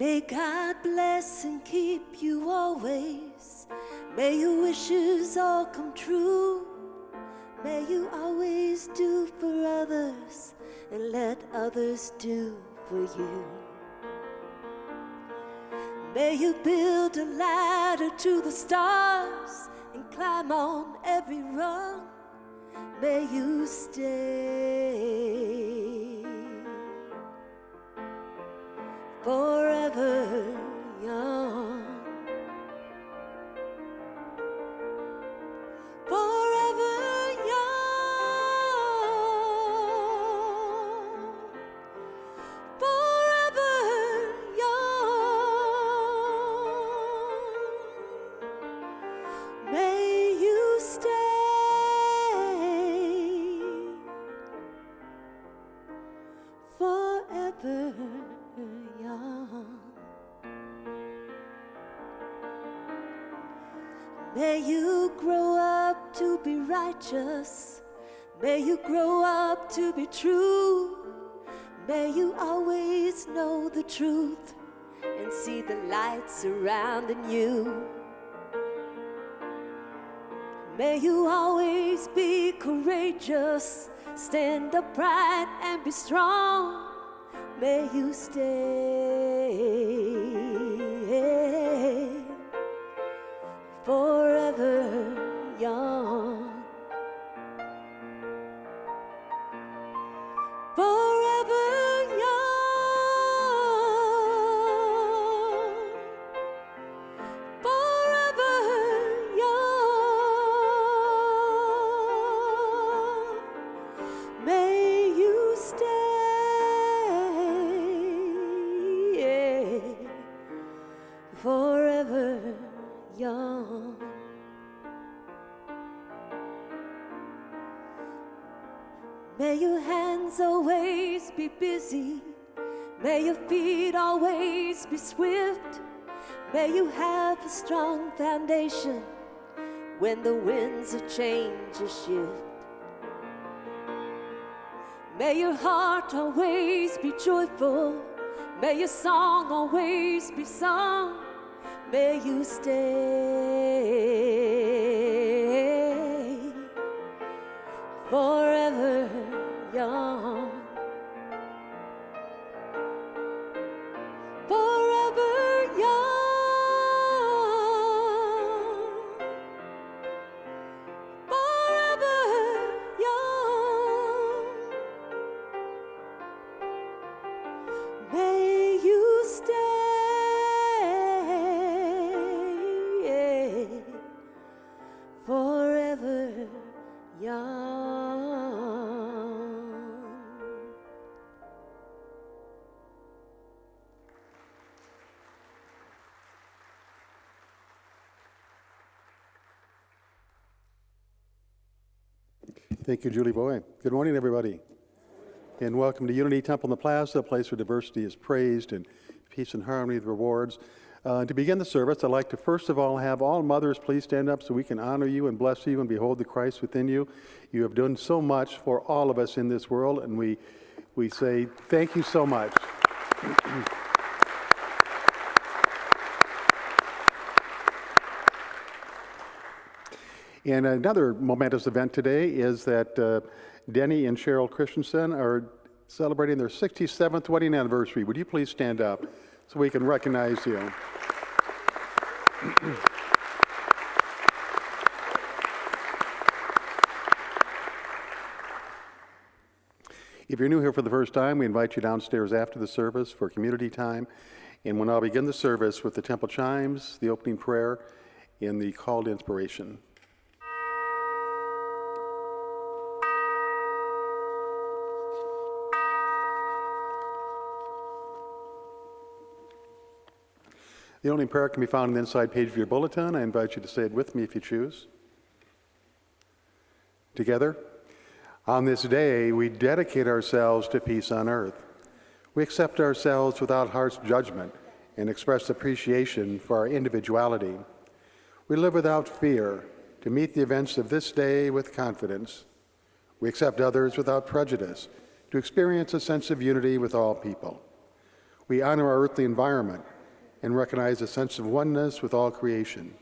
May God bless and keep you always. May your wishes all come true. May you always do for others and let others do for you. May you build a ladder to the stars and climb on every rung. May you stay forever young. Forever young. Forever young. May you stay forever young. May you grow up to be righteous. May you grow up to be true. May you always know the truth and see the light surrounding you. May you always be courageous, stand upright and be strong. May you stay forever young. Forever young. Forever young. May you stay forever young. May your hands always be busy. May your feet always be swift. May you have a strong foundation when the winds of change shift. May your heart always be joyful. May your song always be sung. May you stay forever young. Forever young. Forever young. May you stay forever young. Thank you, Julie Boy. Good morning, everybody. And welcome to Unity Temple in the Plaza, a place where diversity is praised and peace and harmony the rewards. To begin the service, I'd like to first of all have all mothers please stand up so we can honor you and bless you and behold the Christ within you. You have done so much for all of us in this world, and we say thank you so much. And another momentous event today is that Denny and Cheryl Christensen are celebrating their 67th wedding anniversary. Would you please stand up so we can recognize you? If you're new here for the first time, we invite you downstairs after the service for community time. And we'll now begin the service with the temple chimes, the opening prayer, and the call to inspiration. The opening prayer can be found on the inside page of your bulletin. I invite you to say it with me if you choose. Together, on this day, we dedicate ourselves to peace on earth. We accept ourselves without harsh judgment and express appreciation for our individuality. We live without fear to meet the events of this day with confidence. We accept others without prejudice to experience a sense of unity with all people. We honor our earthly environment and recognize a sense of oneness with all creation.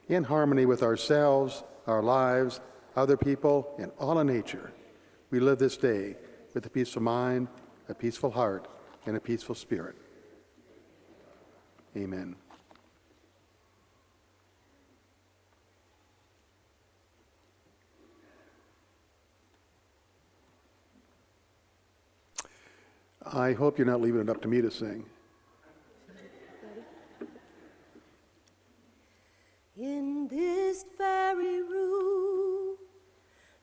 In harmony with ourselves, our lives, other people, and all of nature, we live this day with a peaceful mind, a peaceful heart, and a peaceful spirit. Amen. I hope you're not leaving it up to me to sing. In this very room,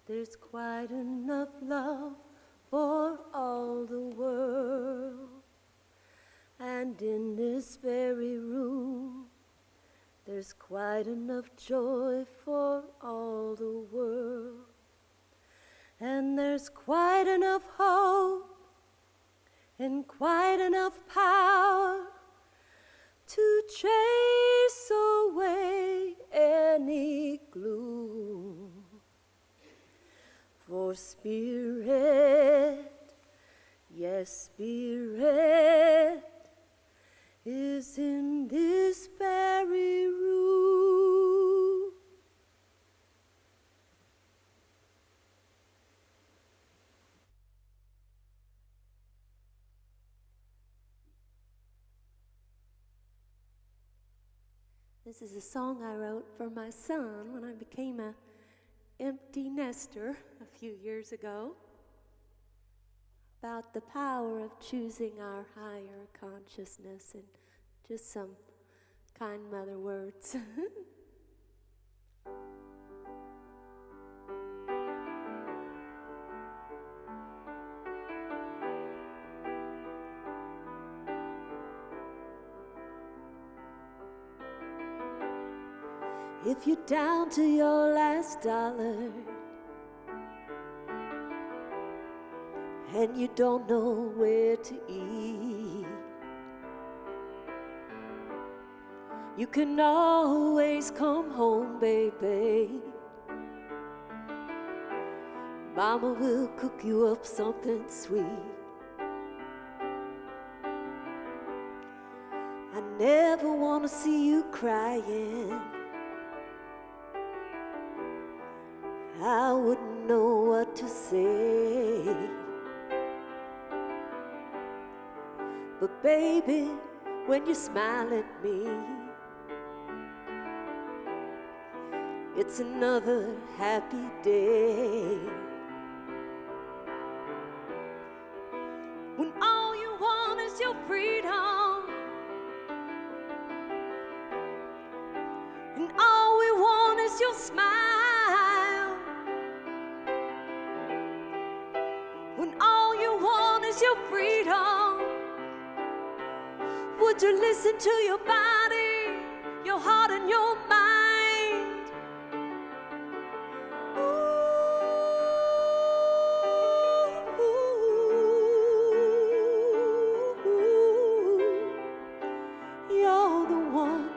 there's quite enough love for all the world. And in this very room, there's quite enough joy for all the world. And there's quite enough hope and quite enough power to chase away any gloom. For Spirit, yes, Spirit is in this very room. This is a song I wrote for my son when I became an empty nester a few years ago, about the power of choosing our higher consciousness, and just some kind mother words. If you're down to your last dollar and you don't know where to eat, you can always come home, baby. Mama will cook you up something sweet. I never want to see you crying. I wouldn't know what to say. But baby, when you smile at me, it's another happy day. When all you want is your freedom, and all we want is your smile. When all you want is your freedom, would you listen to your body, your heart, and your mind? Ooh, you're the one.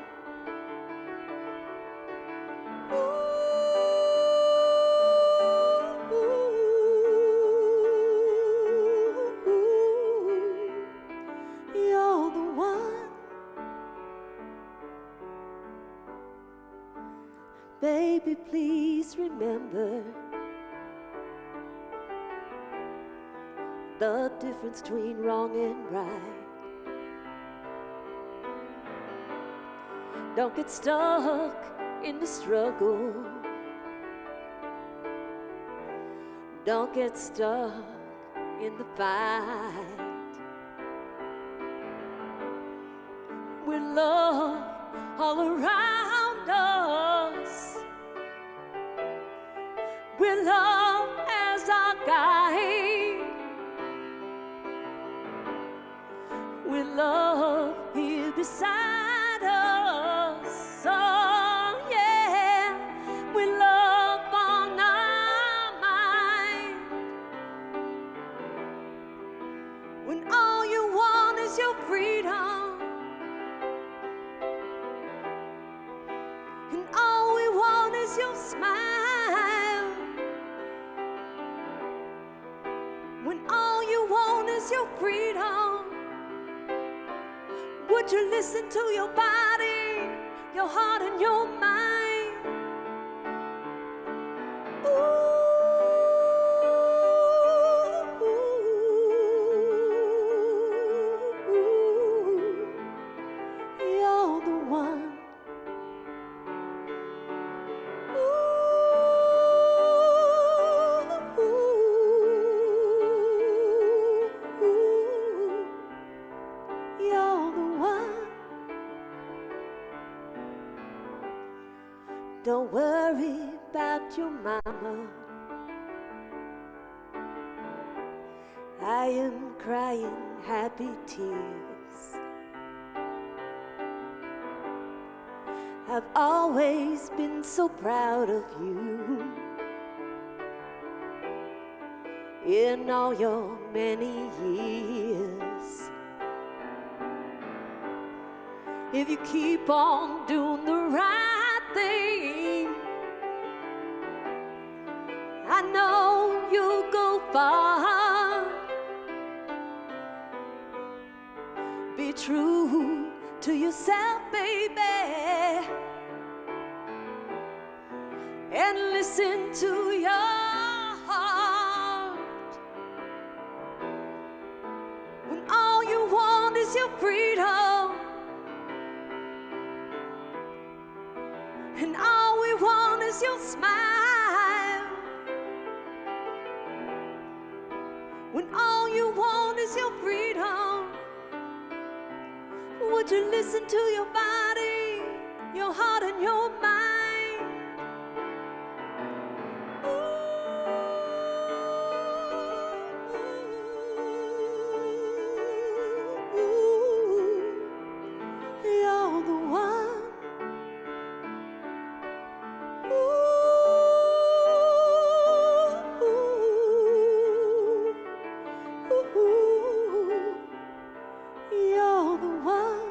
You're the one. Baby, please remember the difference between wrong and right. Don't get stuck in the struggle. Don't get stuck in the fight. With love all around us, with love as our guide, with love here beside us. Oh yeah, with love on our mind. When all you want is your freedom, and all we want is your smile. When all you want is your freedom, Would you listen to your body, your heart and your mind? You're the one. You're the one. Don't worry about your mama. I am crying happy tears. I've always been so proud of you. In all your many years, if you keep on doing the right thing, I know you'll go far. Be true to yourself, baby, and listen to your heart. When all you want is your freedom, and all we want is your smile. When all you want is your freedom, would you listen to your body, your heart and your mind? You're the one. You're the one. You're the one.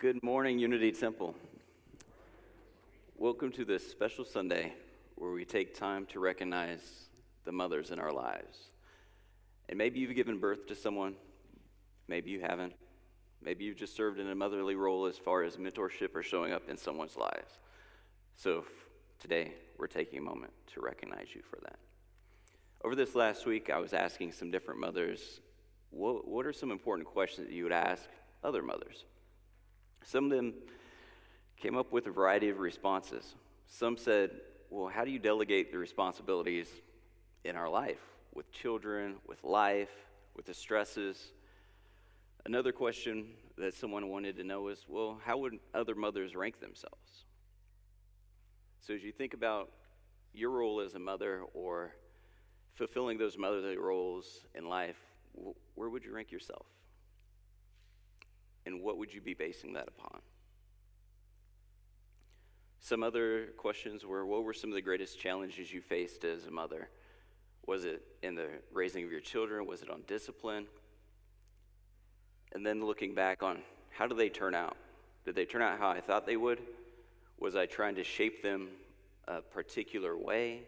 Good morning, Unity Temple. Welcome to this special Sunday where we take time to recognize the mothers in our lives. And maybe you've given birth to someone, maybe you haven't. Maybe you've just served in a motherly role as far as mentorship or showing up in someone's lives. So today, we're taking a moment to recognize you for that. Over this last week, I was asking some different mothers, what are some important questions that you would ask other mothers? Some of them came up with a variety of responses. Some said, well, how do you delegate the responsibilities in our life, with children, with life, with the stresses? Another question that someone wanted to know is, well, how would other mothers rank themselves? So as you think about your role as a mother or fulfilling those motherly roles in life, where would you rank yourself? And what would you be basing that upon? Some other questions were, what were some of the greatest challenges you faced as a mother? Was it in the raising of your children? Was it on discipline? And then looking back on, how did they turn out? Did they turn out how I thought they would? Was I trying to shape them a particular way?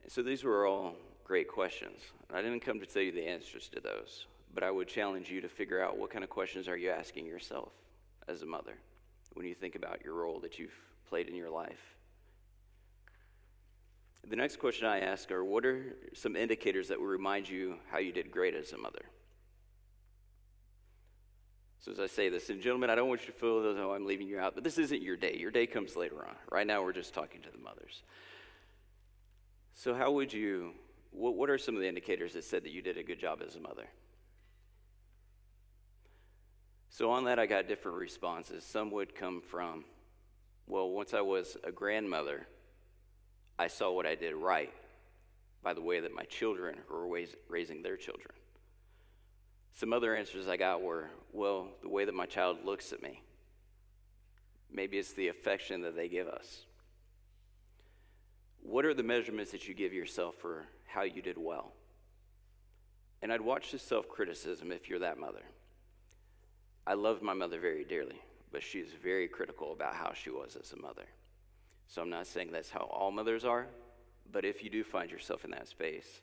And so these were all great questions. I didn't come to tell you the answers to those, but I would challenge you to figure out, what kind of questions are you asking yourself as a mother when you think about your role that you've played in your life? The next question I ask are, what are some indicators that will remind you how you did great as a mother? So as I say this, and gentlemen, I don't want you to feel as though I'm leaving you out, but this isn't your day. Your day comes later on. Right now, we're just talking to the mothers. So how would you, what are some of the indicators that said that you did a good job as a mother? So on that, I got different responses. Some would come from, well, once I was a grandmother, I saw what I did right by the way that my children were raising their children. Some other answers I got were, well, the way that my child looks at me, Maybe it's the affection that they give us. What are the measurements that you give yourself for how you did well? And I'd watch the self-criticism if you're that mother. I love my mother very dearly, but she's very critical about how she was as a mother. So I'm not saying that's how all mothers are, but if you do find yourself in that space,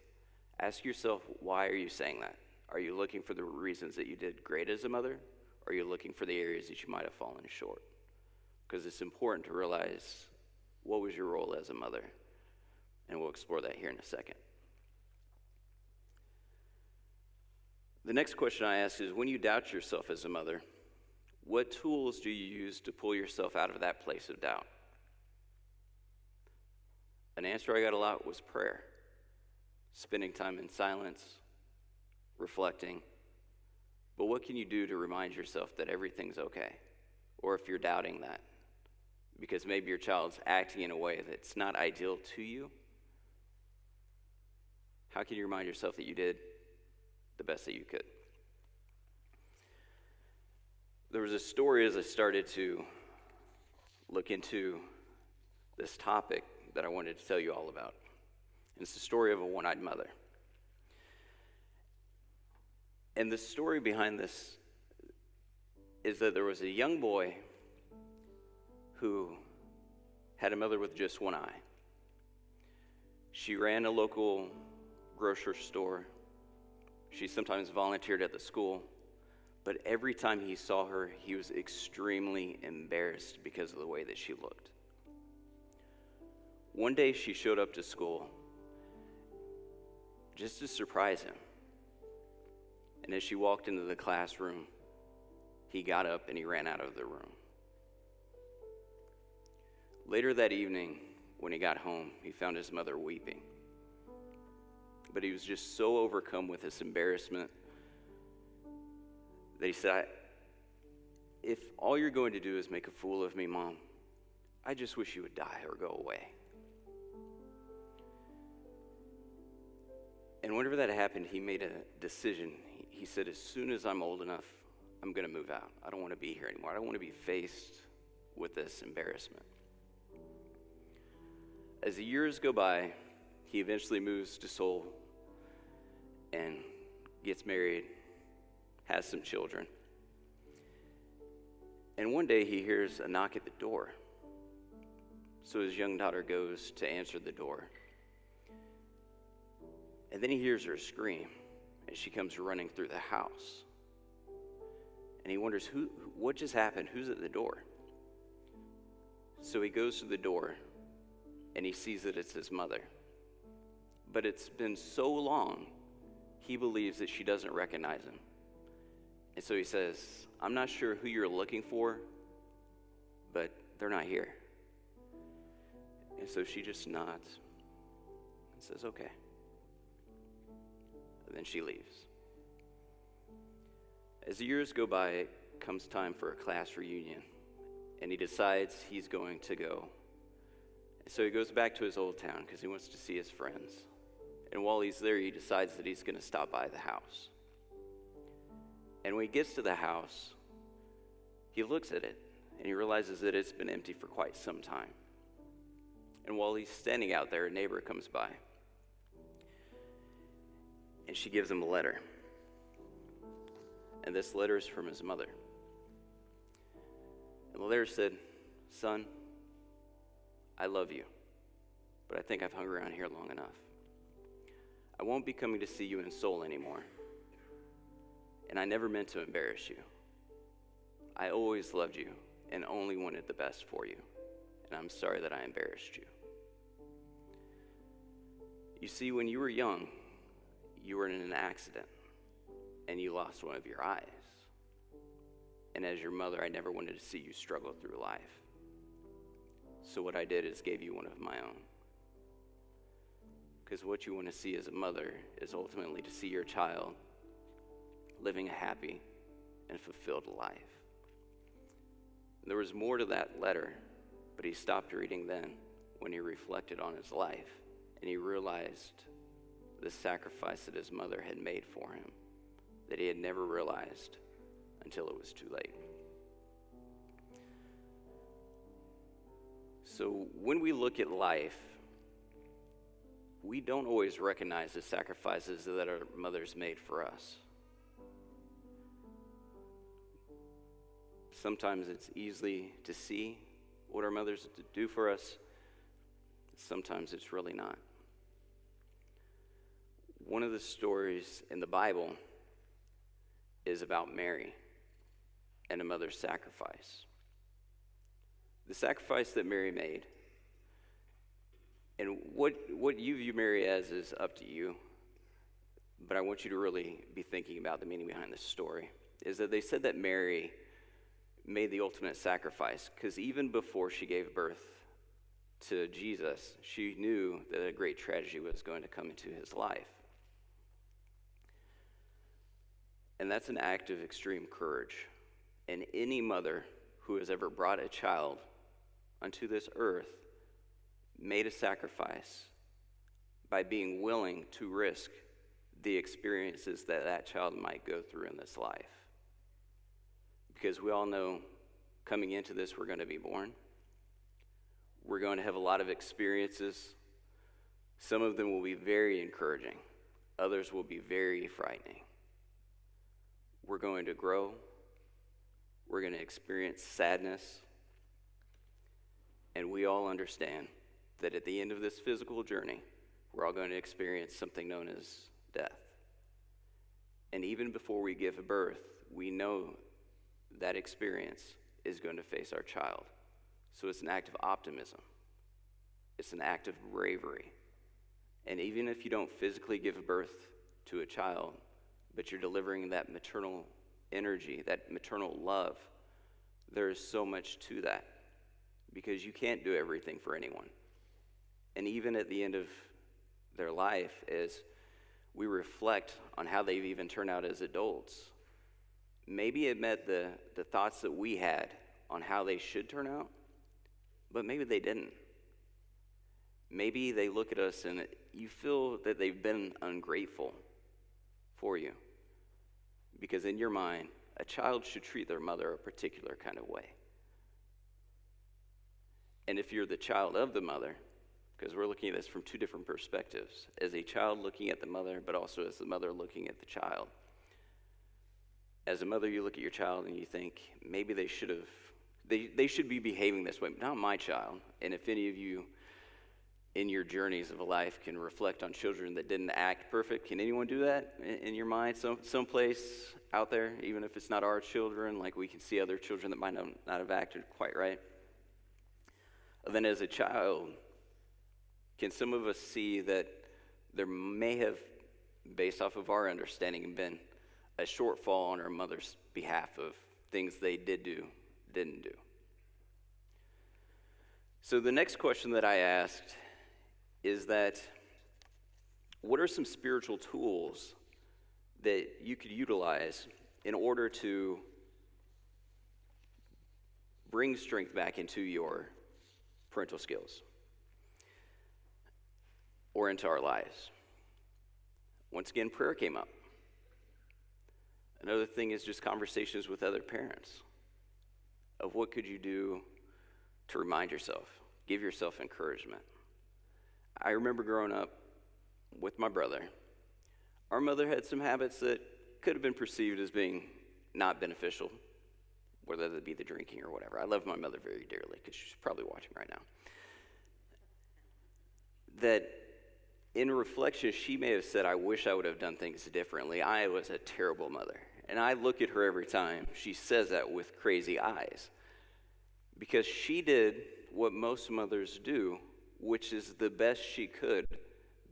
ask yourself, why are you saying that? Are you looking for the reasons that you did great as a mother? Or are you looking for the areas that you might have fallen short? Because it's important to realize, what was your role as a mother? And we'll explore that here in a second. The next question I ask is, when you doubt yourself as a mother, what tools do you use to pull yourself out of that place of doubt? An answer I got a lot was prayer. Spending time in silence, reflecting. But what can you do to remind yourself that everything's okay? Or if you're doubting that, because maybe your child's acting in a way that's not ideal to you, how can you remind yourself that you did the best that you could? There was a story as I started to look into this topic that I wanted to tell you all about. And it's the story of a one-eyed mother. And the story behind this is that there was a young boy who had a mother with just one eye. She ran a local grocery store. She sometimes volunteered at the school. But every time he saw her, he was extremely embarrassed because of the way that she looked. One day she showed up to school just to surprise him. And as she walked into the classroom, he got up and he ran out of the room. Later that evening, when he got home, he found his mother weeping. But he was just so overcome with this embarrassment that he said, if all you're going to do is make a fool of me, Mom, I just wish you would die or go away. And whenever that happened, he made a decision. He said, as soon as I'm old enough, I'm going to move out. I don't want to be here anymore. I don't want to be faced with this embarrassment. As the years go by, he eventually moves to Seoul and gets married, has some children. And one day he hears a knock at the door. So his young daughter goes to answer the door. And then he hears her scream, and she comes running through the house. And he wonders, what just happened? Who's at the door? So he goes to the door, and he sees that it's his mother. But it's been so long, he believes that she doesn't recognize him. And so he says, I'm not sure who you're looking for, but they're not here. And so she just nods and says, okay. And then she leaves. As the years go by, it comes time for a class reunion, and he decides he's going to go. So he goes back to his old town because he wants to see his friends. And while he's there, he decides that he's going to stop by the house. And when he gets to the house, he looks at it, and he realizes that it's been empty for quite some time. And while he's standing out there, a neighbor comes by, and she gives him a letter. And this letter is from his mother. And the letter said, son, I love you, but I think I've hung around here long enough. I won't be coming to see you in Seoul anymore. And I never meant to embarrass you. I always loved you and only wanted the best for you. And I'm sorry that I embarrassed you. You see, when you were young, you were in an accident and you lost one of your eyes. And as your mother, I never wanted to see you struggle through life. So what I did is gave you one of my own. Because what you want to see as a mother is ultimately to see your child living a happy and fulfilled life. There was more to that letter, but he stopped reading then when he reflected on his life, and he realized the sacrifice that his mother had made for him that he had never realized until it was too late. So when we look at life, we don't always recognize the sacrifices that our mothers made for us. Sometimes it's easy to see what our mothers do for us. Sometimes it's really not. One of the stories in the Bible is about Mary and a mother's sacrifice. The sacrifice that Mary made. And what you view Mary as is up to you. But I want you to really be thinking about the meaning behind this story. Is that they said that Mary made the ultimate sacrifice because even before she gave birth to Jesus, she knew that a great tragedy was going to come into his life. And that's an act of extreme courage. And any mother who has ever brought a child unto this earth made a sacrifice by being willing to risk the experiences that that child might go through in this life. Because we all know coming into this, we're going to be born. We're going to have a lot of experiences. Some of them will be very encouraging. Others will be very frightening. We're going to grow. We're going to experience sadness. And we all understand that at the end of this physical journey, we're all going to experience something known as death. And even before we give birth, we know that experience is going to face our child. So it's an act of optimism. It's an act of bravery. And even if you don't physically give birth to a child, but you're delivering that maternal energy, that maternal love, there is so much to that because you can't do everything for anyone. And even at the end of their life, as we reflect on how they've even turned out as adults, maybe it met the thoughts that we had on how they should turn out, but maybe they didn't. Maybe they look at us and you feel that they've been ungrateful for you. Because in your mind, a child should treat their mother a particular kind of way. And if you're the child of the mother, because we're looking at this from two different perspectives, as a child looking at the mother, but also as the mother looking at the child. As a mother, you look at your child and you think, maybe they should be behaving this way, but not my child. And if any of you in your journeys of life can reflect on children that didn't act perfect, can anyone do that in your mind? Someplace out there, even if it's not our children, like we can see other children that might not have acted quite right. And then as a child, can some of us see that there may have, based off of our understanding, been a shortfall on our mother's behalf of things they didn't do? So the next question that I asked is that, what are some spiritual tools that you could utilize in order to bring strength back into your parental skills or into our lives? Once again, prayer came up. Another thing is just conversations with other parents of what could you do to remind yourself, give yourself encouragement. I remember growing up with my brother. Our mother had some habits that could have been perceived as being not beneficial, whether that be the drinking or whatever. I love my mother very dearly because she's probably watching right now. That in reflection, she may have said, I wish I would have done things differently. I was a terrible mother. And I look at her every time she says that with crazy eyes. Because she did what most mothers do, which is the best she could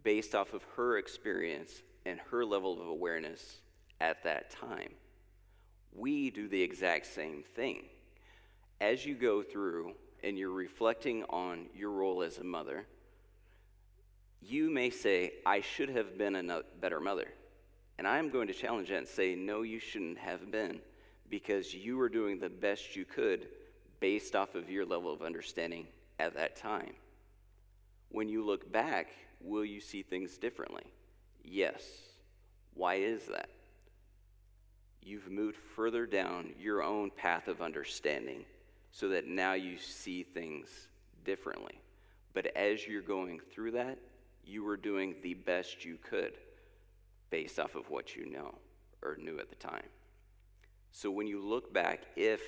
based off of her experience and her level of awareness at that time. We do the exact same thing. As you go through and you're reflecting on your role as a mother, you may say, I should have been a better mother. And I'm going to challenge that and say, no, you shouldn't have been, because you were doing the best you could based off of your level of understanding at that time. When you look back, will you see things differently? Yes. Why is that? You've moved further down your own path of understanding so that now you see things differently. But as you're going through that, you were doing the best you could based off of what you know or knew at the time. So when you look back, if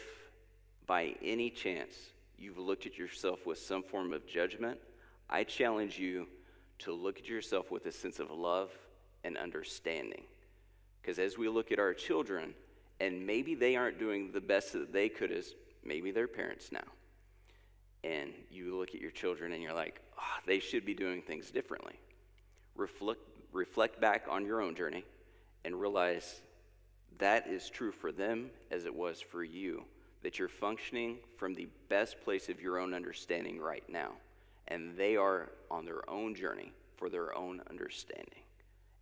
by any chance you've looked at yourself with some form of judgment, I challenge you to look at yourself with a sense of love and understanding. Because as we look at our children, and maybe they aren't doing the best that they could as maybe they're parents now, and you look at your children and you're like, oh, they should be doing things differently. Reflect back on your own journey and realize that is true for them as it was for you, that you're functioning from the best place of your own understanding right now, and they are on their own journey for their own understanding.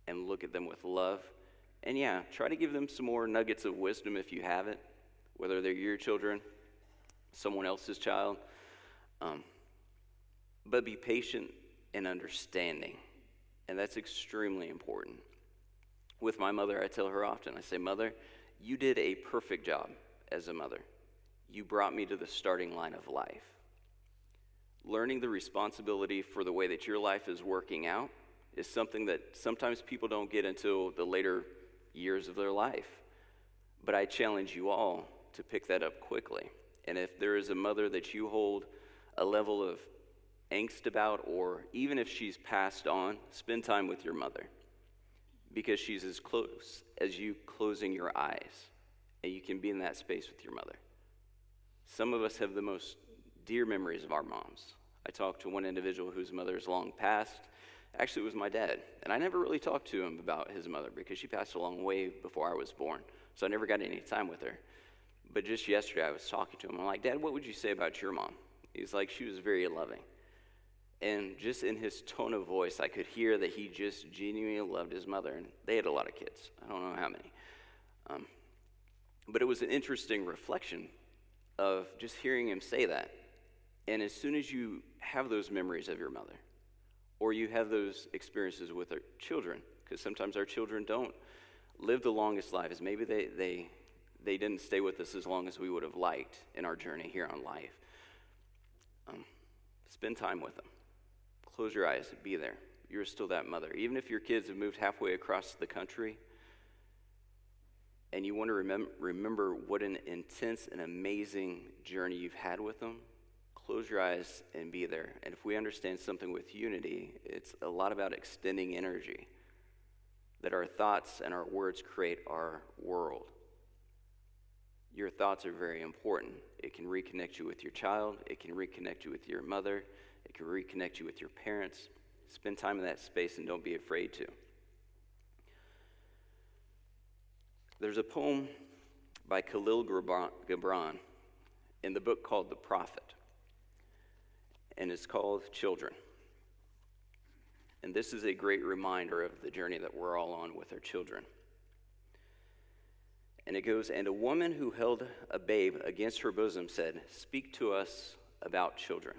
And look at them with love, and yeah, try to give them some more nuggets of wisdom if you have it, whether they're your children, someone else's child, but be patient and understanding, and that's extremely important. With my mother, I tell her often, I say, Mother, you did a perfect job as a mother. You brought me to the starting line of life. Learning the responsibility for the way that your life is working out is something that sometimes people don't get until the later years of their life. But I challenge you all to pick that up quickly. And if there is a mother that you hold a level of angst about, or even if she's passed on, spend time with your mother, because she's as close as you closing your eyes, and you can be in that space with your mother. Some of us have the most dear memories of our moms. I talked to one individual whose mother is long passed. Actually, it was my dad, and I never really talked to him about his mother because she passed along way before I was born, so I never got any time with her. But just yesterday, I was talking to him. I'm like, Dad, what would you say about your mom? He's like, she was very loving. And just in his tone of voice, I could hear that he just genuinely loved his mother, and they had a lot of kids. I don't know how many. But it was an interesting reflection of just hearing him say that. And as soon as you have those memories of your mother, or you have those experiences with our children, because sometimes our children don't live the longest lives. Maybe they didn't stay with us as long as we would have liked in our journey here on life. Spend time with them. Close your eyes and be there. You're still that mother. Even if your kids have moved halfway across the country and you want to remember what an intense and amazing journey you've had with them, close your eyes and be there. And if we understand something with unity, it's a lot about extending energy, that our thoughts and our words create our world. Your thoughts are very important. It can reconnect you with your child. It can reconnect you with your mother. It can reconnect you with your parents. Spend time in that space and don't be afraid to. There's a poem by Khalil Gibran in the book called The Prophet, and it's called Children. And this is a great reminder of the journey that we're all on with our children. And it goes, and a woman who held a babe against her bosom said, "Speak to us about children."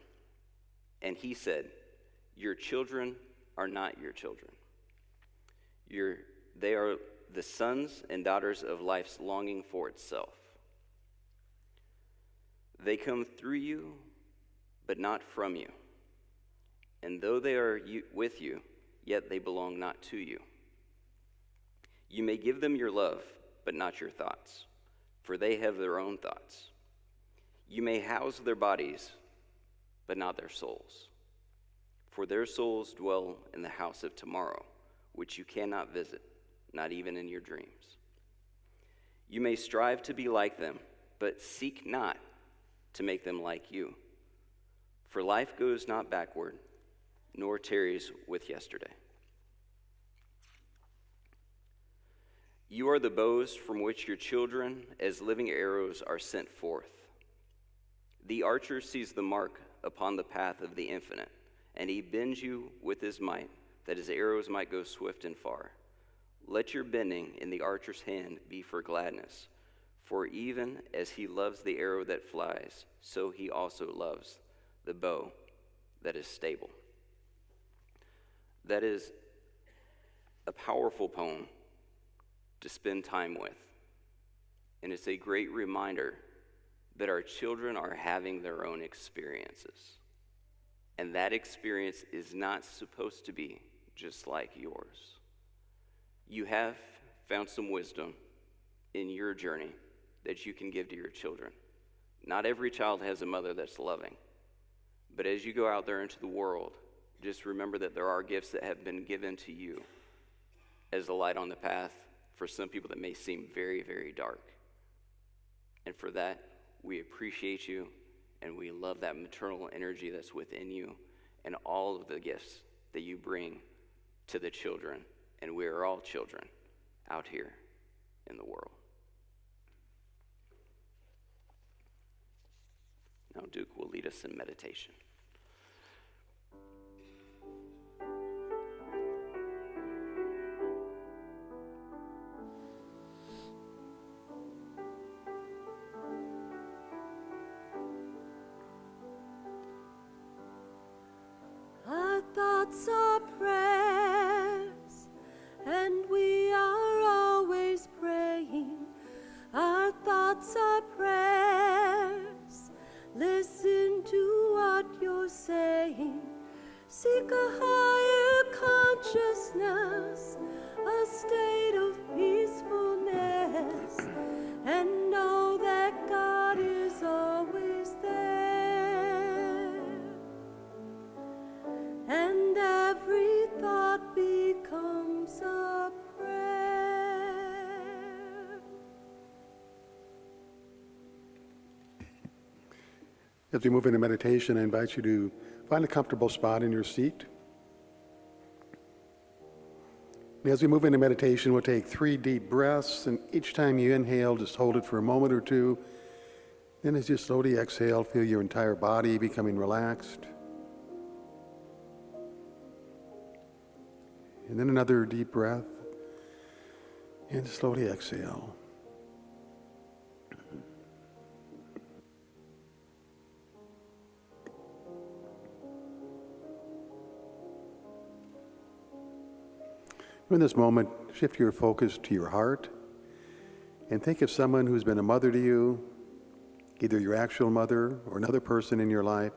And he said, "Your children are not your children. They are the sons and daughters of life's longing for itself. They come through you, but not from you. And though they are with you, yet they belong not to you. You may give them your love, but not your thoughts, for they have their own thoughts. You may house their bodies, but not their souls, for their souls dwell in the house of tomorrow, which you cannot visit, not even in your dreams. You may strive to be like them, but seek not to make them like you, for life goes not backward, nor tarries with yesterday. You are the bows from which your children, as living arrows, are sent forth. The archer sees the mark upon the path of the infinite, and he bends you with his might, that his arrows might go swift and far. Let your bending in the archer's hand be for gladness, for even as he loves the arrow that flies, so he also loves the bow that is stable. That is a powerful poem to spend time with. And it's a great reminder that our children are having their own experiences. And that experience is not supposed to be just like yours. You have found some wisdom in your journey that you can give to your children. Not every child has a mother that's loving. But as you go out there into the world, just remember that there are gifts that have been given to you as the light on the path for some people that may seem very, very dark. And for that, we appreciate you, and we love that maternal energy that's within you and all of the gifts that you bring to the children. And we are all children out here in the world. Now Duke will lead us in meditation. Our thoughts are prayers, and we are always praying. Our thoughts are prayers. Listen to what you're saying. Seek a higher consciousness, a state of peacefulness, and know that God is always there. And every thought becomes a prayer. As we move into meditation, I invite you to find a comfortable spot in your seat. And as we move into meditation, we'll take 3 deep breaths, and each time you inhale, just hold it for a moment or two. Then as you slowly exhale, feel your entire body becoming relaxed. And then another deep breath, and slowly exhale. In this moment, shift your focus to your heart and think of someone who's been a mother to you, either your actual mother or another person in your life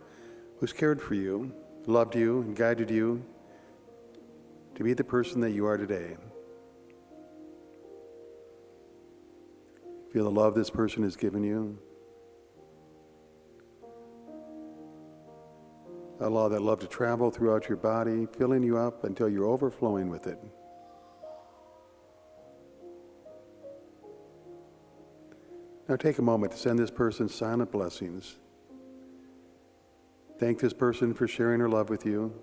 who's cared for you, loved you, and guided you to be the person that you are today. Feel the love this person has given you. Allow that love to travel throughout your body, filling you up until you're overflowing with it. Now take a moment to send this person silent blessings. Thank this person for sharing her love with you.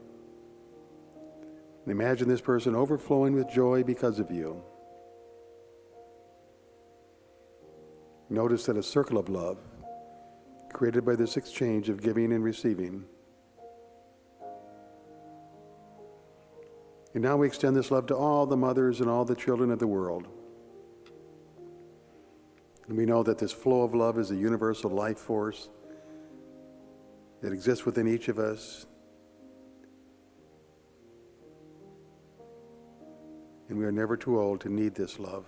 And imagine this person overflowing with joy because of you. Notice that a circle of love, created by this exchange of giving and receiving. And now we extend this love to all the mothers and all the children of the world. And we know that this flow of love is a universal life force that exists within each of us. And we are never too old to need this love.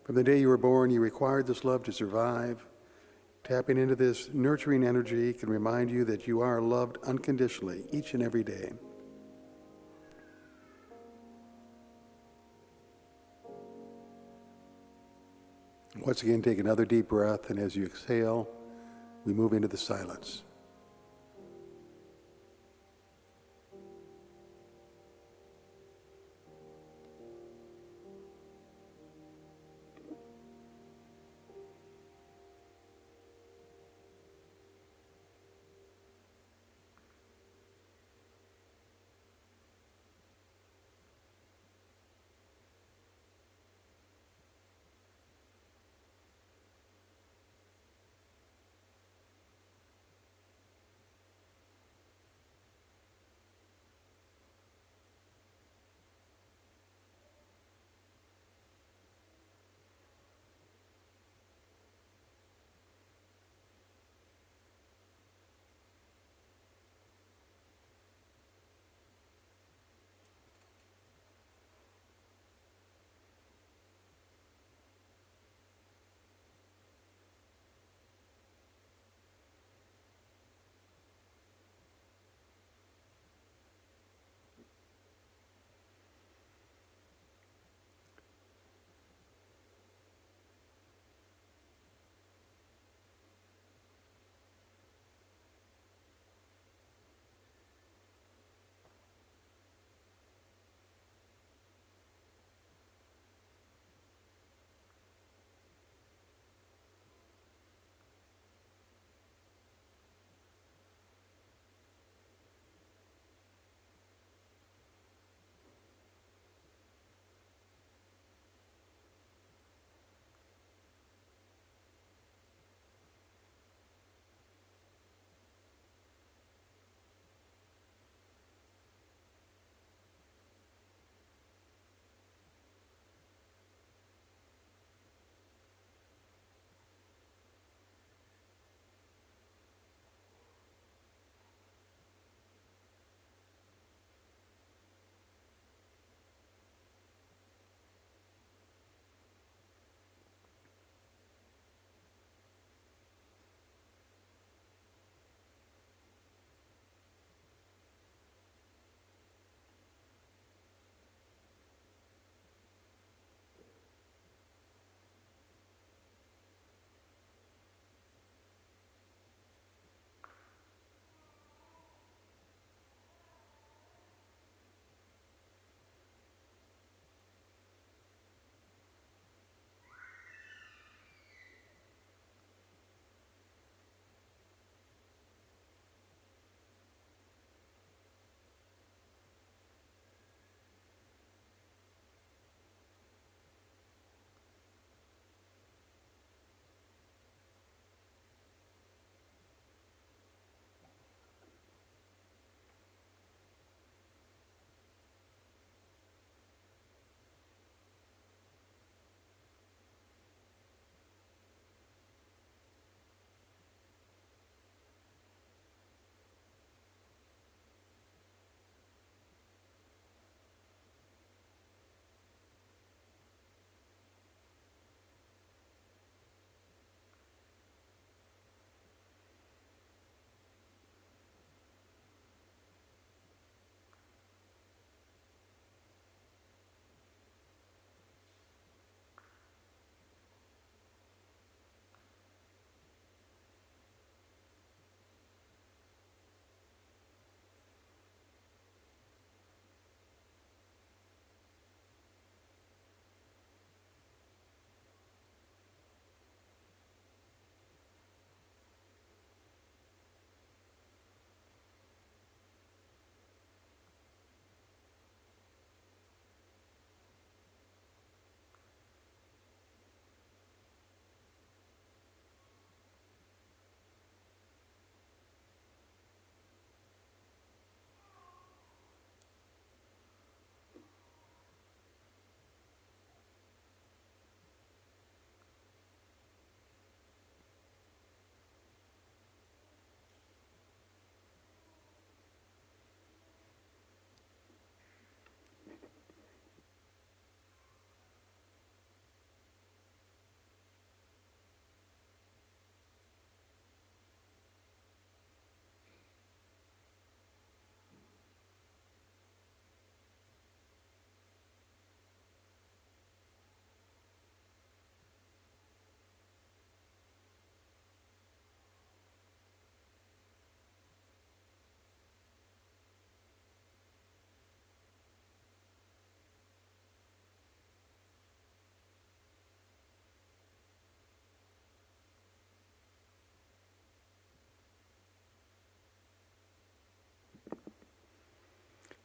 From the day you were born, you required this love to survive. Tapping into this nurturing energy can remind you that you are loved unconditionally each and every day. Once again, take another deep breath, and as you exhale, we move into the silence.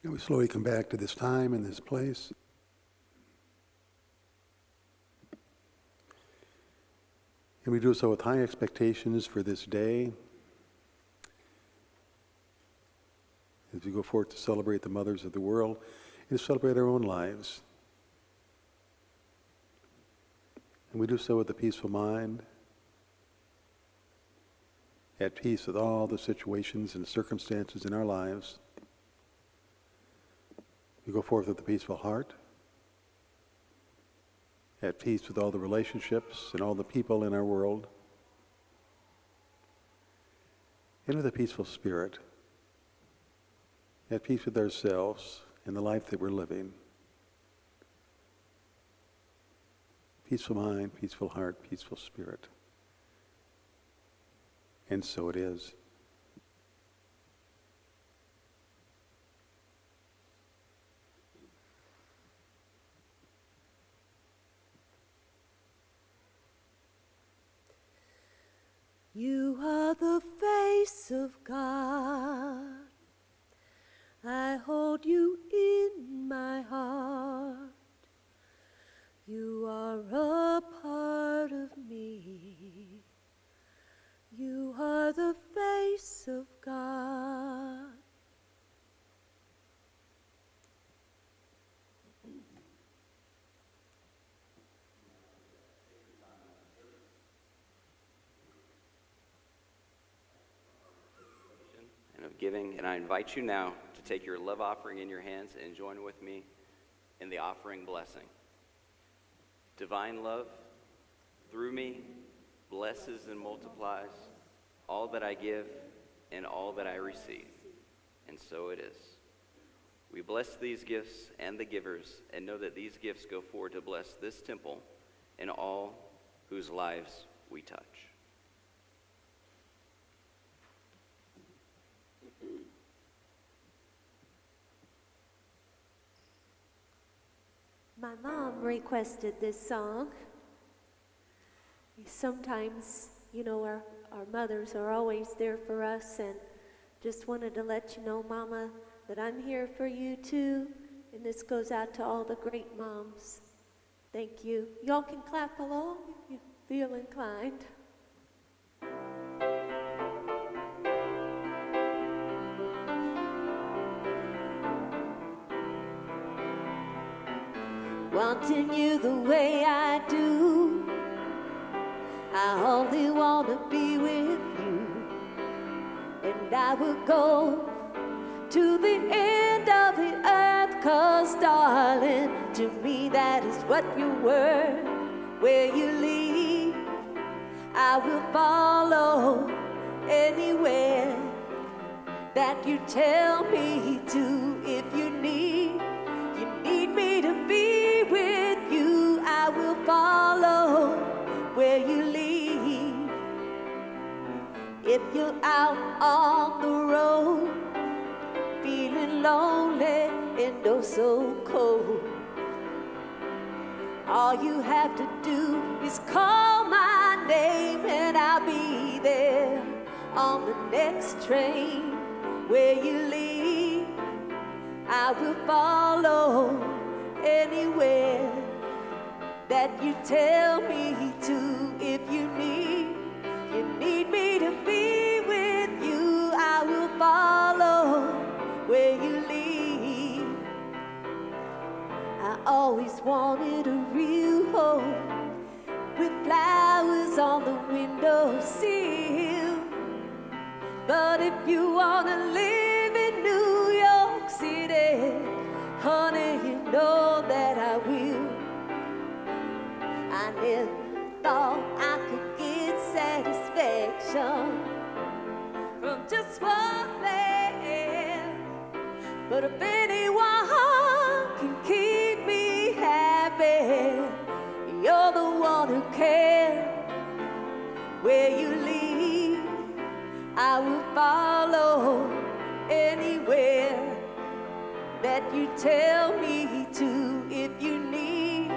And we slowly come back to this time and this place. And we do so with high expectations for this day. As we go forth to celebrate the mothers of the world and to celebrate our own lives. And we do so with a peaceful mind, at peace with all the situations and circumstances in our lives. We go forth with a peaceful heart, at peace with all the relationships and all the people in our world, and with a peaceful spirit, at peace with ourselves and the life that we're living. Peaceful mind, peaceful heart, peaceful spirit. And so it is. You are the face of God. I hold you in my heart. You are a part of me. You are the face of God. And of giving, and I invite you now to take your love offering in your hands and join with me in the offering blessing. Divine love, through me, blesses and multiplies all that I give and all that I receive. And so it is. We bless these gifts and the givers, and know that these gifts go forward to bless this temple and all whose lives we touch. My mom requested this song. Sometimes, our mothers are always there for us, and just wanted to let you know, Mama, that I'm here for you too. And this goes out to all the great moms. Thank you. Y'all can clap along if you feel inclined. Wanting you the way I do, I only want to be with you. And I will go to the end of the earth, 'cause darling, to me that is what you're worth. Where you lead, I will follow anywhere that you tell me to. If you need me to be with you, I will follow where you lead. If you're out on the road, feeling lonely and oh so cold, all you have to do is call my name, and I'll be there on the next train. Where you lead, I will follow anywhere that you tell me to. If you need me to be with you, I will follow where you lead. I always wanted a real home with flowers on the windowsill. But if you wanna live in New York City, honey, you know that I will. I never thought I could get satisfaction from just one man. But if anyone can keep me happy, you're the one who can. Where you lead, I will follow anywhere that you tell me to. If you need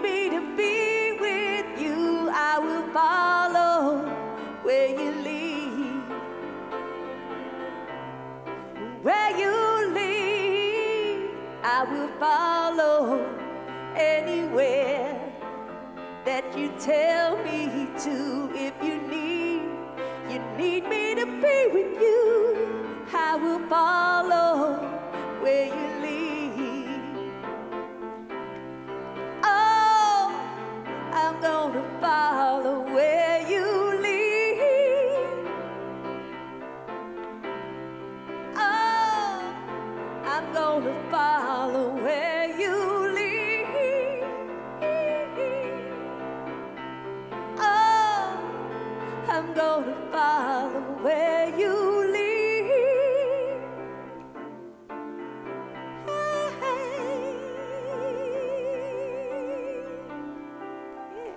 me to be with you, I will follow where you lead. Where you lead, that you tell me to. If you need me to be with you, I will follow where you lead. Oh, I'm gonna follow where you lead. Oh, I'm gonna follow where you lead. Oh, I'm gonna follow where you lead. Hey. Yeah.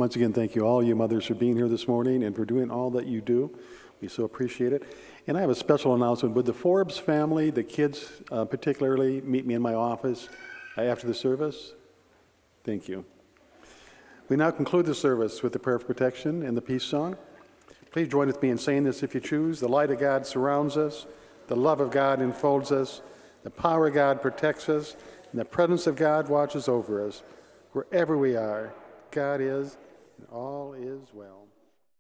Once again, thank you all you mothers for being here this morning and for doing all that you do. We so appreciate it. And I have a special announcement. Would the Forbes family, the kids particularly, meet me in my office after the service? Thank you. We now conclude the service with the prayer of protection and the peace song. Please join with me in saying this if you choose. The light of God surrounds us. The love of God enfolds us. The power of God protects us. And the presence of God watches over us. Wherever we are, God is, and all is well.